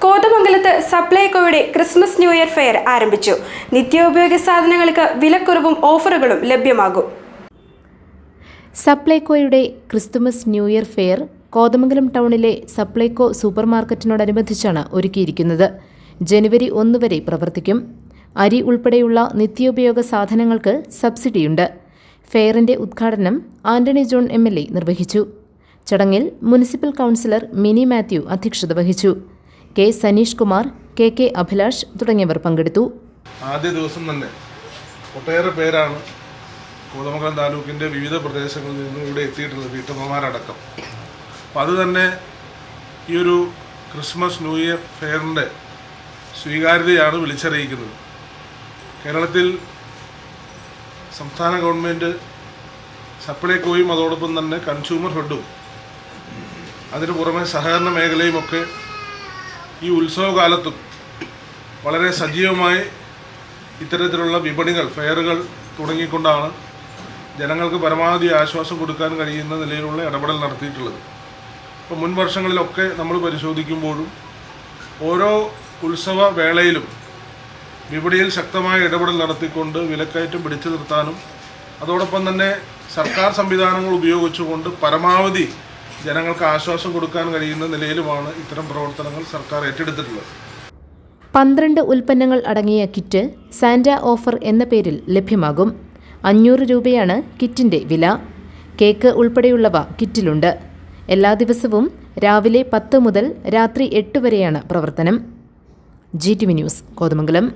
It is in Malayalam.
കോതമംഗലത്ത് സപ്ലൈകോയുടെ ക്രിസ്മസ് ന്യൂ ഇയർ ഫെയർ ആരംഭിച്ചു. നിത്യോപയോഗ സാധനങ്ങൾക്ക് വിലക്കുറവും ഓഫറുകളും ലഭ്യമാകും. സപ്ലൈകോയുടെ Christmas new year fair Kothamangalam ടൗണിലെ സപ്ലൈകോ സൂപ്പർമാർക്കറ്റിനോടനുബന്ധിച്ചാണ് ഒരുക്കിയിരിക്കുന്നത്. ജനുവരി 1 വരെ പ്രവർത്തിക്കും. അരി ഉൾപ്പെടെയുള്ള നിത്യോപയോഗ സാധനങ്ങൾക്ക് സബ്സിഡിയുണ്ട്. ഫെയറിന്റെ ഉദ്ഘാടനം ആന്റണി ജോൺ MLA നിർവഹിച്ചു. ചടങ്ങിൽ മുനിസിപ്പൽ കൗൺസിലർ മിനി മാത്യു അധ്യക്ഷത വഹിച്ചു. കെ സനീഷ് കുമാർ, KK അഭിലാഷ് തുടങ്ങിയവർ പങ്കെടുത്തു. ആദ്യ ദിവസം തന്നെ ഒട്ടേറെ പേരാണ് കോതമംഗലം താലൂക്കിൻ്റെ വിവിധ പ്രദേശങ്ങളിൽ നിന്നും ഇവിടെ എത്തിയിട്ടുള്ളത്, വീട്ടമ്മമാരടക്കം. അപ്പം അത് തന്നെ ഈ ഒരു ക്രിസ്മസ് ന്യൂ ഇയർ ഫെയറിൻ്റെ സ്വീകാര്യതയാണ് വിളിച്ചറിയിക്കുന്നത്. കേരളത്തിൽ സംസ്ഥാന ഗവൺമെൻറ് സപ്ലൈകോയും അതോടൊപ്പം തന്നെ കൺസ്യൂമർ ഫെഡും അതിനു പുറമെ സഹകരണ മേഖലയുമൊക്കെ ഈ ഉത്സവകാലത്തും വളരെ സജീവമായി ഇത്തരത്തിലുള്ള വിപണികൾ, ഫെയറുകൾ തുടങ്ങിക്കൊണ്ടാണ് ജനങ്ങൾക്ക് പരമാവധി ആശ്വാസം കൊടുക്കാൻ കഴിയുന്ന നിലയിലുള്ള ഇടപെടൽ നടത്തിയിട്ടുള്ളത്. ഇപ്പോൾ മുൻ വർഷങ്ങളിലൊക്കെ നമ്മൾ പരിശോധിക്കുമ്പോഴും ഓരോ ഉത്സവ വേളയിലും വിപണിയിൽ ശക്തമായ ഇടപെടൽ നടത്തിക്കൊണ്ട് വിലക്കയറ്റം പിടിച്ചു നിർത്താനും അതോടൊപ്പം തന്നെ സർക്കാർ സംവിധാനങ്ങൾ ഉപയോഗിച്ചുകൊണ്ട് പരമാവധി ജനങ്ങൾക്ക് ആശ്വാസം കൊടുക്കാൻ കഴിയുന്ന നിലയിലുമാണ് ഇത്തരം പ്രവർത്തനങ്ങൾ സർക്കാർ ഏറ്റെടുത്തിട്ടുള്ളത്. 12 ഉൽപ്പന്നങ്ങൾ അടങ്ങിയ കിറ്റ് സാന്റ ഓഫർ എന്ന പേരിൽ ലഭ്യമാകും. 500 രൂപയാണ് കിറ്റിന്റെ വില. കേക്ക് ഉൾപ്പെടെയുള്ളവ കിറ്റിലുണ്ട്. എല്ലാ ദിവസവും രാവിലെ 10 മുതൽ രാത്രി 8 വരെയാണ് പ്രവർത്തനം. GTV news, Kothamangalam.